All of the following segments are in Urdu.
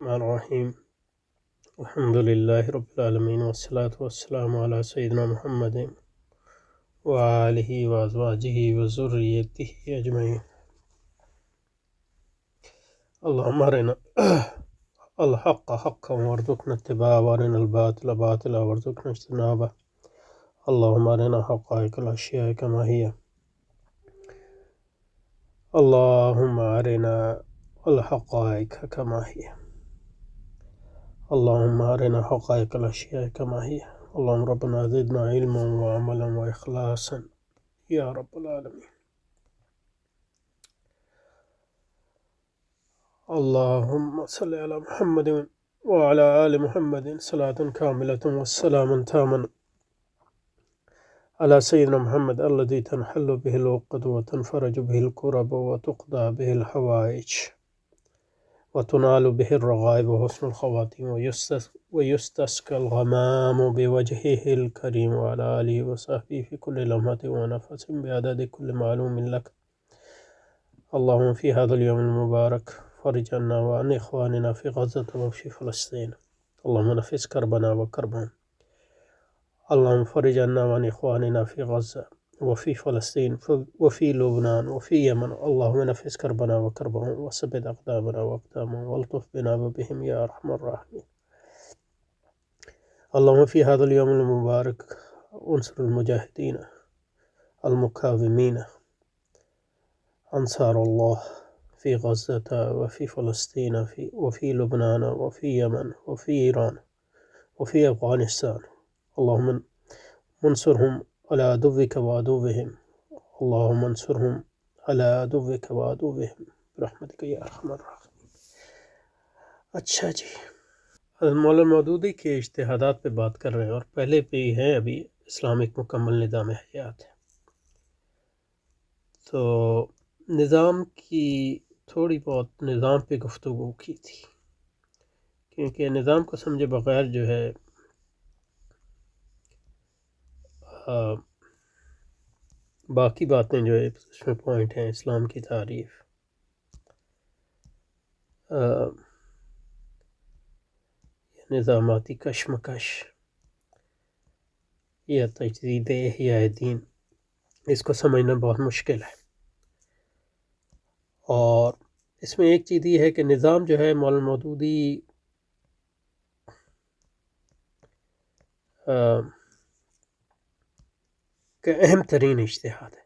الرحمن الرحیم الحمد للہ رب العالمین والصلاة والسلام علی سیدنا محمد وآلہ وازواجہ وذریتہ اجمعین۔ اللہم ارنا الحق حقا وارزقنا اتباعہ وارنا الباطل باطلا وارزقنا اجتنابہ۔ اللہم ارنا حقائق الاشیاء کما ہی، اللہم ارنا الحقائق کما ہی، اللہم ارنا حقائق الاشیاء کما ہی، اللہم ربنا زدنا علما وعملا واخلاصا یا رب العالمین۔ اللہم صلی علی محمد وعلی آل محمد صلاة کاملة والسلام تاما على سيدنا محمد الذي تنحل به العقد وتنفرج به الكرب وتقضى به الحوائج وتنال به الرغائب وحسن الخواتيم ويستسقى الغمام بوجهه الكريم وعلى آله وصحبه في كل لمحة ونفس بعدد كل معلوم لك. اللهم في هذا اليوم المبارك فرج عنا وعن إخواننا في غزة وفي فلسطين. اللهم نفس كربنا وكربهم. اللهم فرج عنا وعن إخواننا في غزة وفي فلسطين وفي لبنان وفي يمن. اللهم نفس كربنا وكربهم وثبت أقدامنا وأقدامهم والطف بنا وبهم يا أرحم الراحمين. اللهم في هذا اليوم المبارك انصر المجاهدين المقاومين أنصار الله في غزة وفي فلسطين وفي لبنان وفي يمن وفي إيران وفي أفغانستان. اللهم انصرهم على عدوك وعدوهم. اللهم انصرهم على عدوك وعدوهم برحمتك یا ارحم الراحمین۔ اچھا جی، مولانا مودودی کے اجتہادات پہ بات کر رہے ہیں، اور پہلے پہ ہے ابھی اسلامک مکمل نظام حیات ہے۔ تو نظام کی تھوڑی بہت نظام پہ گفتگو کی تھی، کیونکہ نظام کو سمجھے بغیر جو ہے باقی باتیں جو ہے اس میں پوائنٹ ہیں، اسلام کی تعریف، نظاماتی کشمکش یا تجدید احیاء دین، اس کو سمجھنا بہت مشکل ہے۔ اور اس میں ایک چیز یہ ہے کہ نظام جو ہے مولانا مودودی کا اہم ترین اجتہاد ہے،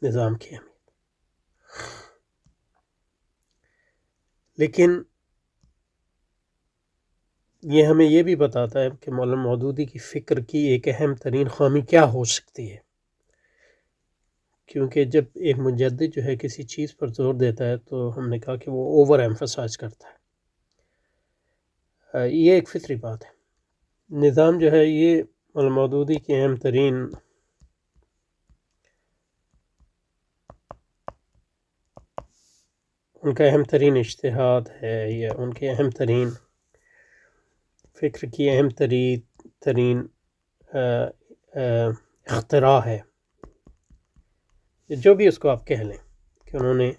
نظام کی اہمیت۔ لیکن یہ ہمیں یہ بھی بتاتا ہے کہ مولانا مودودی کی فکر کی ایک اہم ترین خامی کیا ہو سکتی ہے، کیونکہ جب ایک مجدد جو ہے کسی چیز پر زور دیتا ہے تو ہم نے کہا کہ وہ اوور ایمفسائز کرتا ہے۔ یہ ایک فطری بات ہے۔ نظام جو ہے یہ مولانا مودودی کی اہم ترین ان کا اہم ترین اجتہاد ہے، یا ان کے اہم ترین فکر کی اہم ترین اختراع ہے، جو بھی اس کو آپ کہہ لیں، کہ انہوں نے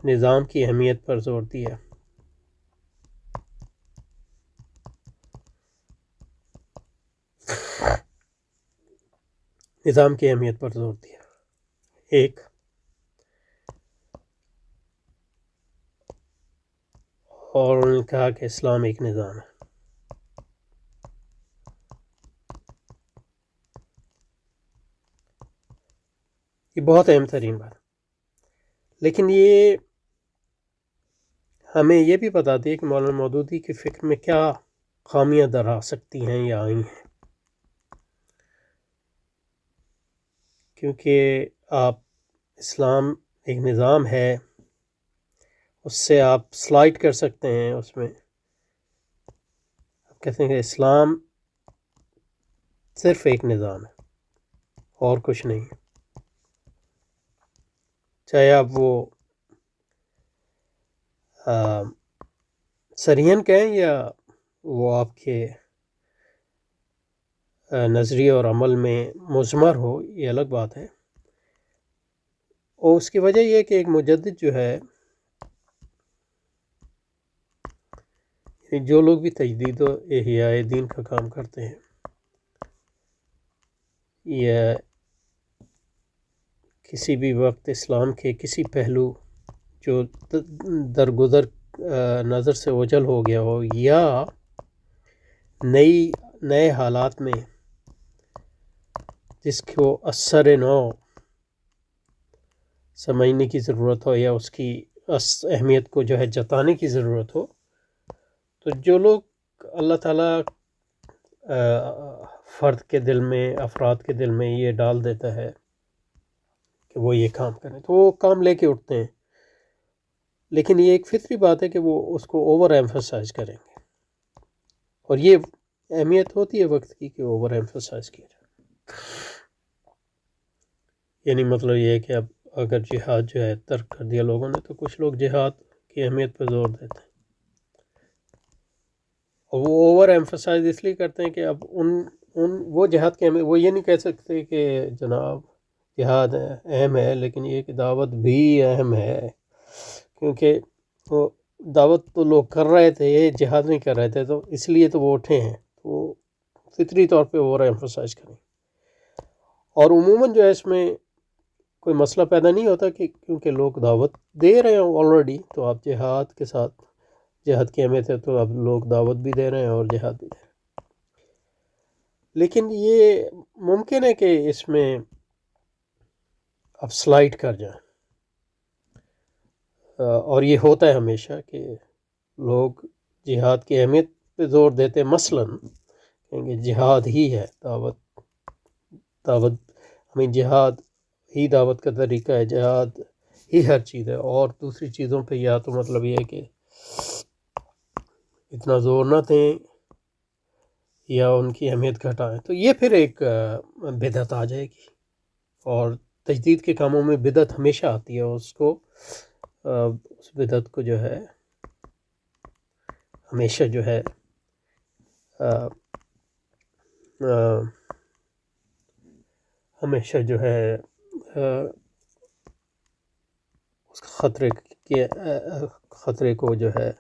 نظام کی اہمیت پر زور دیا۔ نظام کی اہمیت پر زور دیا۔ ایک، اور انہوں نے کہا کہ اسلام ایک نظام ہے۔ یہ بہت اہم ترین بات، لیکن یہ ہمیں یہ بھی بتاتی ہے کہ مولانا مودودی کی فکر میں کیا خامیاں در آ سکتی ہیں یا آئی ہیں، کیونکہ آپ اسلام ایک نظام ہے، اس سے آپ سلائڈ کر سکتے ہیں، اس میں آپ کہتے ہیں کہ اسلام صرف ایک نظام ہے اور کچھ نہیں ہے، چاہے آپ وہ سرین کہیں یا وہ آپ کے نظریے اور عمل میں مضمر ہو، یہ الگ بات ہے۔ اور اس کی وجہ یہ ہے کہ ایک مجدد جو ہے جو لوگ بھی تجدید و احیاء دین کا کام کرتے ہیں یا کسی بھی وقت اسلام کے کسی پہلو جو درگزر نظر سے اوجھل ہو گیا ہو یا نئے حالات میں جس کو اثر نو سمجھنے کی ضرورت ہو یا اس کی اہمیت کو جو ہے جتانے کی ضرورت ہو، تو جو لوگ اللہ تعالیٰ فرد کے دل میں، افراد کے دل میں یہ ڈال دیتا ہے کہ وہ یہ کام کریں تو وہ کام لے کے اٹھتے ہیں، لیکن یہ ایک فطری بات ہے کہ وہ اس کو اوور ایمفسائز کریں گے، اور یہ اہمیت ہوتی ہے وقت کی کہ اوور ایمفسائز کیا جائے۔ یعنی مطلب یہ ہے کہ اب اگر جہاد جو ہے ترک کر دیا لوگوں نے تو کچھ لوگ جہاد کی اہمیت پہ زور دیتے ہیں، اور وہ اوور ایمفسائز اس لیے کرتے ہیں کہ اب وہ جہاد کی اہمیت، وہ یہ نہیں کہہ سکتے کہ جناب جہاد اہم ہے، لیکن یہ کہ دعوت بھی اہم ہے، کیونکہ وہ دعوت تو لوگ کر رہے تھے، یہ جہاد نہیں کر رہے تھے، تو اس لیے تو وہ اٹھے ہیں، تو فطری طور پہ اوور ایمفسائز کریں۔ اور عموماً جو ہے اس میں کوئی مسئلہ پیدا نہیں ہوتا کہ کیونکہ لوگ دعوت دے رہے ہیں آلریڈی، تو آپ جہاد کے ساتھ، جہاد کی اہمیت ہے تو اب لوگ دعوت بھی دے رہے ہیں اور جہاد بھی دے رہے ہیں، لیکن یہ ممکن ہے کہ اس میں اب سلائڈ کر جائیں، اور یہ ہوتا ہے ہمیشہ کہ لوگ جہاد کی اہمیت پہ زور دیتے ہیں، مثلاً کہیں گے جہاد ہی ہے دعوت ہمیں جہاد ہی دعوت کا طریقہ ہے، جہاد ہی ہر چیز ہے، اور دوسری چیزوں پہ یا تو مطلب یہ ہے کہ اتنا زور نہ دیں یا ان کی اہمیت گھٹائیں، تو یہ پھر ایک بدعت آ جائے گی، اور تجدید کے کاموں میں بدعت ہمیشہ آتی ہے، اس بدعت کو جو ہے ہمیشہ جو ہے ہمیشہ جو ہے اس خطرے کو جو ہے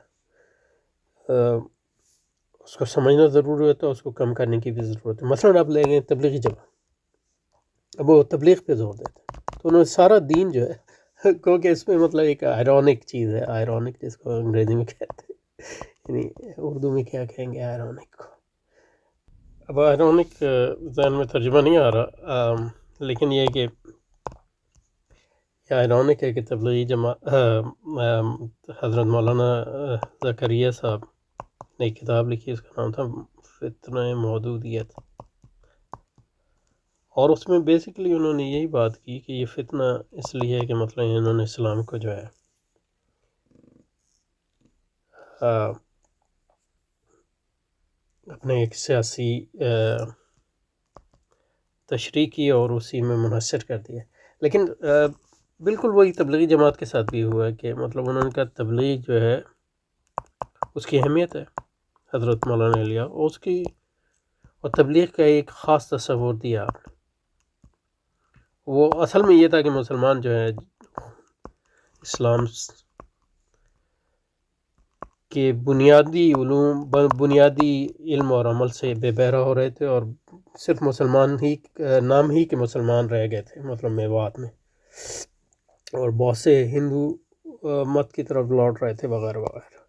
اس کو سمجھنا ضروری ہوتا ہے، اس کو کم کرنے کی بھی ضرورت ہے۔ مثلاً آپ لیں گے تبلیغی جماعت، اب وہ تبلیغ پہ زور دیتے ہیں تو انہوں نے سارا دین جو ہے کیونکہ اس میں مطلب ایک آئرونک چیز ہے، آئرونک جس کو انگریزی میں کہتے ہیں، یعنی اردو میں کیا کہیں گے آئرونک کو، اب آئرونک ذہن میں ترجمہ نہیں آ رہا، لیکن یہ کہ آئرونک ہے کہ تبلیغی جماعت حضرت مولانا زکریا صاحب نے ایک کتاب لکھی، اس کا نام تھا فتنہ محدودیت، اور اس میں بیسیکلی انہوں نے یہی بات کی کہ یہ فتنہ اس لیے ہے کہ مطلب انہوں نے اسلام کو جو ہے اپنے ایک سیاسی تشریح کی اور اسی میں منحصر کر دیا، لیکن بالکل وہی تبلیغی جماعت کے ساتھ بھی ہوا ہے کہ مطلب انہوں نے کہا تبلیغ جو ہے اس کی اہمیت ہے، حضرت مولانا نے لیا اس کی، اور تبلیغ کا ایک خاص تصور دیا آپ نے، وہ اصل میں یہ تھا کہ مسلمان جو ہے اسلام کے بنیادی علوم، بنیادی علم اور عمل سے بے بہرا ہو رہے تھے، اور صرف مسلمان ہی نام ہی کے مسلمان رہ گئے تھے، مطلب میوات میں، اور بہت سے ہندو مت کی طرف لوٹ رہے تھے وغیرہ وغیرہ،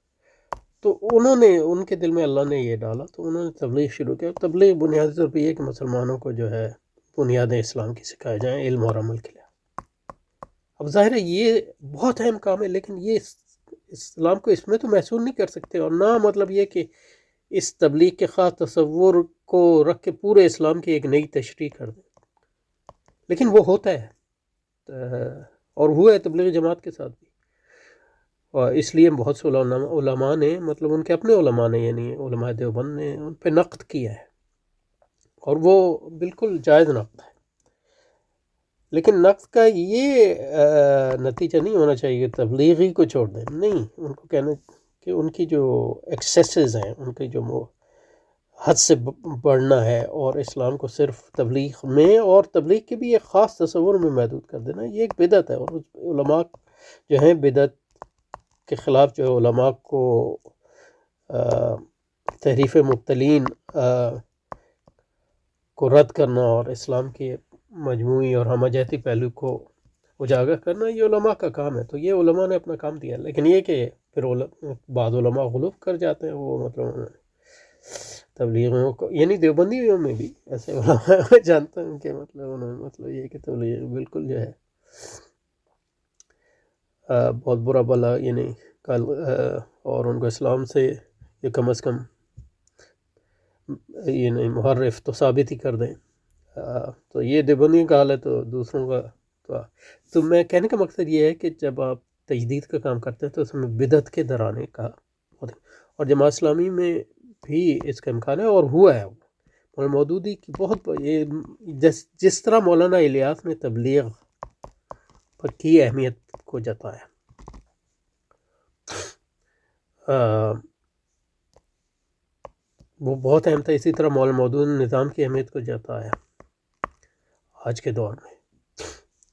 تو انہوں نے، ان کے دل میں اللہ نے یہ ڈالا تو انہوں نے تبلیغ شروع کیا۔ تبلیغ بنیادی طور پہ یہ کہ مسلمانوں کو جو ہے بنیادیں اسلام کی سکھائے جائیں علم اور عمل کے لیے۔ اب ظاہر ہے یہ بہت اہم کام ہے، لیکن یہ اسلام کو اس میں تو محصور نہیں کر سکتے، اور نہ مطلب یہ کہ اس تبلیغ کے خاص تصور کو رکھ کے پورے اسلام کی ایک نئی تشریح کر دیں، لیکن وہ ہوتا ہے، اور ہوا ہے تبلیغی جماعت کے ساتھ بھی، اور اس لیے بہت سے علماء نے، مطلب ان کے اپنے علماء نے، یعنی علماء دیوبند نے ان پہ نقد کیا ہے، اور وہ بالکل جائز نقد ہے، لیکن نقد کا یہ نتیجہ نہیں ہونا چاہیے کہ تبلیغی کو چھوڑ دیں، نہیں، ان کو کہنا کہ ان کی جو ایکسیسز ہیں، ان کی جو حد سے بڑھنا ہے، اور اسلام کو صرف تبلیغ میں اور تبلیغ کے بھی ایک خاص تصور میں محدود کر دینا، یہ ایک بدعت ہے، اور علماء جو ہیں بدعت کے خلاف جو علماء کو تحریف مبتلین کو رد کرنا اور اسلام کے مجموعی اور ہمہ جہتی پہلو کو اجاگر کرنا یہ علماء کا کام ہے. تو یہ علماء نے اپنا کام دیا. لیکن یہ کہ پھر بعض علماء غلوف کر جاتے ہیں، وہ مطلب تبلیغیوں کو، یعنی دیوبندیوں میں بھی ایسے علماء میں جانتا ہوں کہ مطلب انہوں نے مطلب یہ کہ تبلیغ بالکل جو ہے بہت برا بلا، یعنی کل اور ان کو اسلام سے یہ کم از کم یہ نہیں محرف تو ثابت ہی کر دیں. تو یہ دیوبندیوں کا حال ہے. تو دوسروں کا تو میں کہنے کا مقصد یہ ہے کہ جب آپ تجدید کا کام کرتے ہیں تو اس میں بدعت کے درانے کا اور جماعت اسلامی میں بھی اس کا امکان ہے اور ہوا ہے. مولانا مودودی کی بہت یہ جس طرح مولانا الیاس نے تبلیغ پر کی اہمیت کو جتایا، وہ بہت اہم تھا. اسی طرح مولانا مودود نے نظام کی اہمیت کو جتایا آج کے دور میں،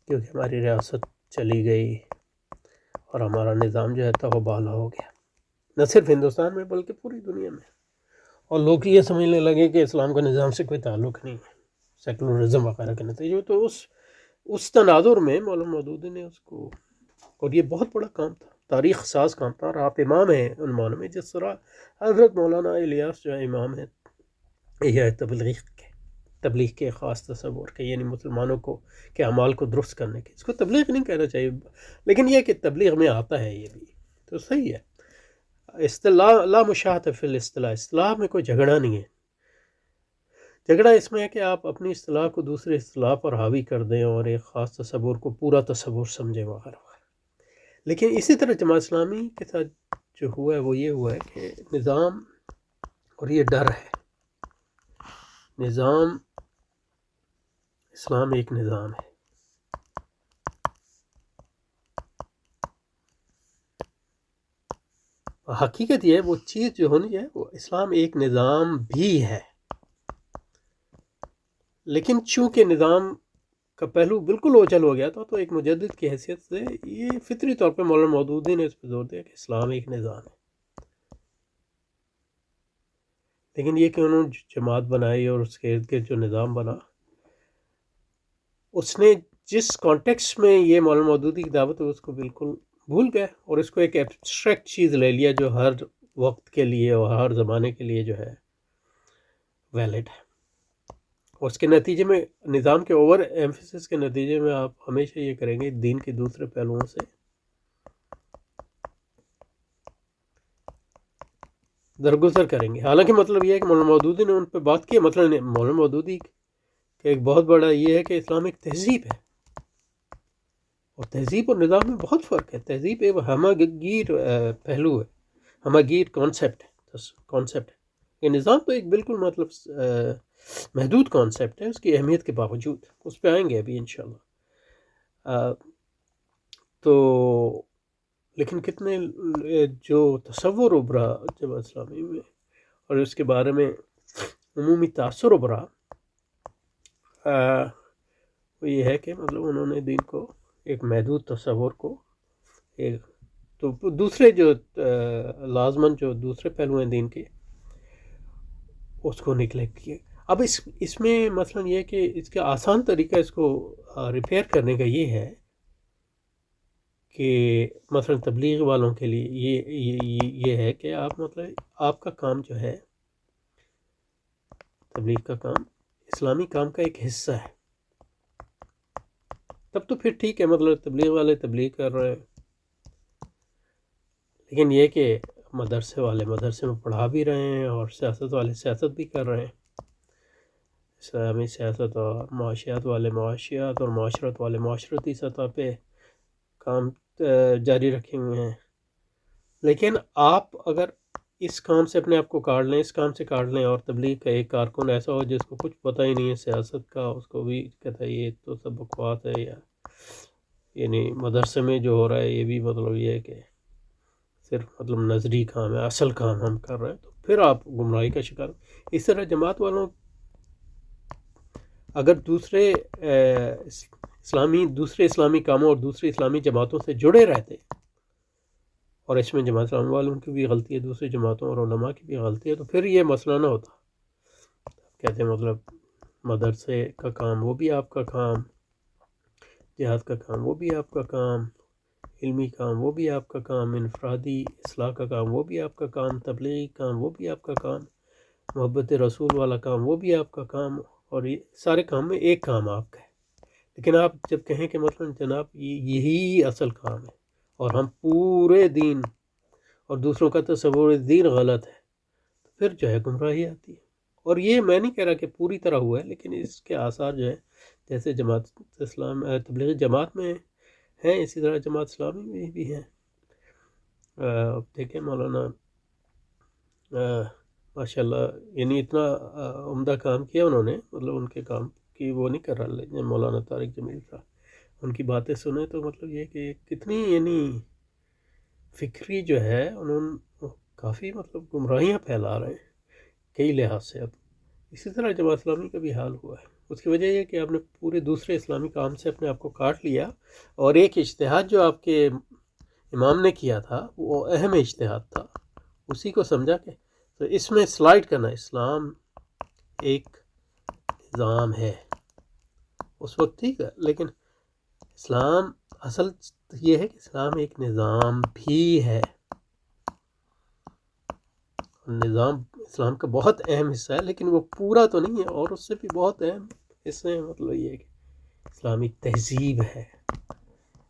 کیونکہ ہماری ریاست چلی گئی اور ہمارا نظام جو ہے تغبالہ ہو گیا، نہ صرف ہندوستان میں بلکہ پوری دنیا میں. اور لوگ یہ سمجھنے لگے کہ اسلام کا نظام سے کوئی تعلق نہیں ہے، سیکولرزم وغیرہ کے نتیجے میں. تو اس تناظر میں مولانا مودودی نے اس کو، اور یہ بہت بڑا کام تھا، تاریخ ساز کام تھا. اور آپ امام ہیں ان معنوں میں جس طرح حضرت مولانا الیاس جو ہے امام ہے یہ تبلیغ کے خاص تصور کے، یعنی مسلمانوں کو کے اعمال کو درست کرنے کے. اس کو تبلیغ نہیں کہنا چاہیے، لیکن یہ کہ تبلیغ میں آتا ہے، یہ بھی تو صحیح ہے. اصطلاح لا مشاہت فی الاصطلاح، اصطلاح میں کوئی جھگڑا نہیں ہے. جھگڑا اس میں ہے کہ آپ اپنی اصطلاح کو دوسرے اصطلاح پر حاوی کر دیں اور ایک خاص تصور کو پورا تصور سمجھیں وغیرہ وغیرہ. لیکن اسی طرح جماعت اسلامی کے ساتھ جو ہوا ہے وہ یہ ہوا ہے کہ نظام، اور یہ ڈر ہے، نظام اسلام ایک نظام ہے. حقیقت یہ ہے، وہ چیز جو ہونی ہے وہ اسلام ایک نظام بھی ہے. لیکن چونکہ نظام کا پہلو بالکل اوجھل ہو گیا تھا، تو ایک مجدد کی حیثیت سے یہ فطری طور پہ مولانا مودودی نے اس پہ زور دیا کہ اسلام ایک نظام ہے. لیکن یہ کہ انہوں نے جماعت بنائی اور اس کے ارد گرد جو نظام بنا، اس نے جس کانٹیکسٹ میں یہ مولانا مودودی کی دعوت ہے اس کو بالکل بھول گئے اور اس کو ایک ایبسٹریکٹ چیز لے لیا جو ہر وقت کے لیے اور ہر زمانے کے لیے جو ہے ویلڈ ہے. اور اس کے نتیجے میں نظام کے اوور ایمفیسس کے نتیجے میں آپ ہمیشہ یہ کریں گے دین کے دوسرے پہلوؤں سے درگزر کریں گے. حالانکہ مطلب یہ ہے کہ مولانا مودودی نے ان پہ بات کی. مطلب مولانا مودودی کا ایک بہت بڑا یہ ہے کہ اسلام ایک تہذیب ہے، اور تہذیب اور نظام میں بہت فرق ہے. تہذیب ایک ہمہ گیر پہلو ہے، ہمہ گیر کانسیپٹ ہے. یہ نظام تو ایک بالکل مطلب محدود کانسیپٹ ہے اس کی اہمیت کے باوجود. اس پہ آئیں گے ابھی انشاءاللہ. تو لیکن کتنے جو تصور ابھرا جماعت اسلامی میں اور اس کے بارے میں عمومی تاثر ابھرا، وہ یہ ہے کہ مطلب انہوں نے دین کو ایک محدود تصور کو ایک تو دوسرے جو لازماً جو دوسرے پہلو ہیں دین کے اس کو نگلیکٹ کیے. اب اس میں مثلا یہ کہ اس کا آسان طریقہ اس کو ریپیئر کرنے کا یہ ہے کہ مثلا تبلیغ والوں کے لیے یہ ہے کہ آپ مطلب آپ کا کام جو ہے تبلیغ کا کام اسلامی کام کا ایک حصہ ہے. تب تو پھر ٹھیک ہے، مطلب تبلیغ والے تبلیغ کر رہے ہیں، لیکن یہ کہ مدرسے والے مدرسے میں پڑھا بھی رہے ہیں اور سیاست والے سیاست بھی کر رہے ہیں، اسلامی سیاست اور معاشیات والے معاشیات اور معاشرت والے معاشرتی سطح پہ کام جاری رکھے ہوئے ہیں. لیکن آپ اگر اس کام سے اپنے آپ کو کاٹ لیں، اس کام سے کاٹ لیں، اور تبلیغ کا ایک کارکن ایسا ہو جس کو کچھ پتہ ہی نہیں ہے سیاست کا، اس کو بھی کہتا ہے یہ تو سب بکواس ہے، یا یعنی مدرسے میں جو ہو رہا ہے یہ بھی مطلب یہ ہے کہ صرف مطلب نظری کام ہے، اصل کام ہم کر رہے ہیں، تو پھر آپ گمراہی کا شکار. اس طرح جماعت والوں اگر دوسرے اسلامی کاموں اور دوسری اسلامی جماعتوں سے جڑے رہتے اور اس میں جماعت اسلامی والوں کی بھی غلطی ہے، دوسری جماعتوں اور علماء کی بھی غلطی ہے، تو پھر یہ مسئلہ نہ ہوتا. کہتے ہیں مطلب مدرسے کا کام وہ بھی آپ کا کام، جہاد کا کام وہ بھی آپ کا کام، علمی کام وہ بھی آپ کا کام، انفرادی اصلاح کا کام وہ بھی آپ کا کام، تبلیغی کام وہ بھی آپ کا کام، محبت رسول والا کام وہ بھی آپ کا کام، اور یہ سارے کام میں ایک کام آپ کا ہے. لیکن آپ جب کہیں کہ مثلا جناب یہی اصل کام ہے اور ہم پورے دین اور دوسروں کا تصور دین غلط ہے، تو پھر جو ہے گمراہی آتی ہے. اور یہ میں نہیں کہہ رہا کہ پوری طرح ہوا ہے، لیکن اس کے آثار جو ہے جیسے جماعت اسلام تبلیغی جماعت میں ہیں، اسی طرح جماعت اسلامی میں بھی ہیں. دیکھیں مولانا ماشاء اللہ یعنی اتنا عمدہ کام کیا انہوں نے، مطلب ان کے کام کی وہ نہیں کر رہا، لیکن مولانا طارق جمیل صاحب ان کی باتیں سنیں تو مطلب یہ کہ کتنی یعنی فکری جو ہے انہوں کافی مطلب گمراہیاں پھیلا رہے ہیں کئی لحاظ سے. اب اسی طرح جماعت اسلامی کا بھی حال ہوا ہے. اس کی وجہ یہ کہ آپ نے پورے دوسرے اسلامی کام سے اپنے آپ کو کاٹ لیا، اور ایک اجتہاد جو آپ کے امام نے کیا تھا وہ اہم اجتہاد تھا، اسی کو سمجھا کہ تو اس میں سلائڈ کرنا. اسلام ایک نظام ہے اس وقت، ٹھیک ہے، لیکن اسلام اصل یہ ہے کہ اسلام ایک نظام بھی ہے. نظام اسلام کا بہت اہم حصہ ہے، لیکن وہ پورا تو نہیں ہے، اور اس سے بھی بہت اہم حصے ہیں. مطلب یہ ہے کہ اسلام ایک تہذیب ہے،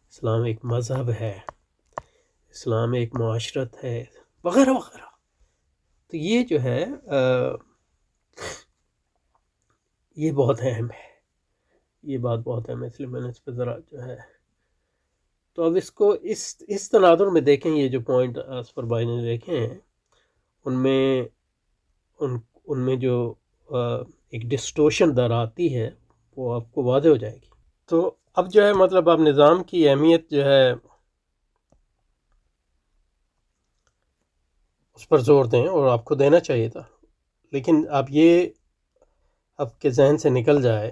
اسلام ایک مذہب ہے، اسلام ایک معاشرت ہے، وغیرہ وغیرہ. تو یہ جو ہے یہ بہت اہم ہے، یہ بات بہت اہم ہے، اس لیے میں نے اس پہ ذرا جو ہے تو اب اس کو اس تناظر میں دیکھیں. یہ جو پوائنٹ اصفر بھائی نے دیکھے ہیں ان میں جو ایک ڈسٹورشن در آتی ہے وہ آپ کو واضح ہو جائے گی. تو اب جو ہے مطلب آپ نظام کی اہمیت جو ہے اس پر زور دیں، اور آپ کو دینا چاہیے تھا، لیکن اب یہ آپ کے ذہن سے نکل جائے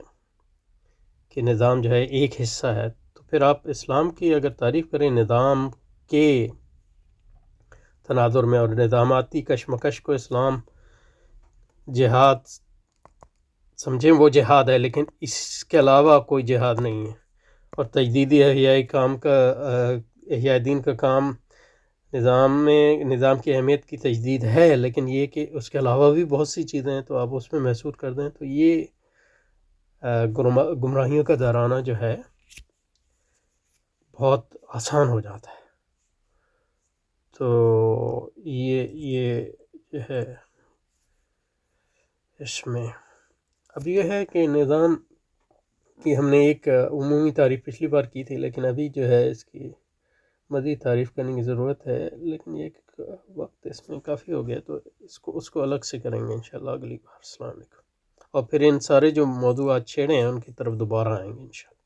کہ نظام جو ہے ایک حصہ ہے، تو پھر آپ اسلام کی اگر تعریف کریں نظام کے تناظر میں اور نظاماتی کشمکش کو اسلام جہاد سمجھیں، وہ جہاد ہے، لیکن اس کے علاوہ کوئی جہاد نہیں ہے. اور تجدیدی احیاء دین کا کام نظام کی اہمیت کی تجدید ہے، لیکن یہ کہ اس کے علاوہ بھی بہت سی چیزیں ہیں، تو آپ اس میں محسوس کر دیں تو یہ گمراہیوں کا دورانہ جو ہے بہت آسان ہو جاتا ہے. تو یہ جو ہے اس میں اب یہ ہے کہ نظام کی ہم نے ایک عمومی تعریف پچھلی بار کی تھی، لیکن ابھی جو ہے اس کی مزید تعریف کرنے کی ضرورت ہے، لیکن یہ وقت اس میں کافی ہو گیا، تو اس کو الگ سے کریں گے انشاءاللہ اگلی بار. السلام علیکم. اور پھر ان سارے جو موضوعات چھیڑے ہیں ان کی طرف دوبارہ آئیں گے انشاءاللہ.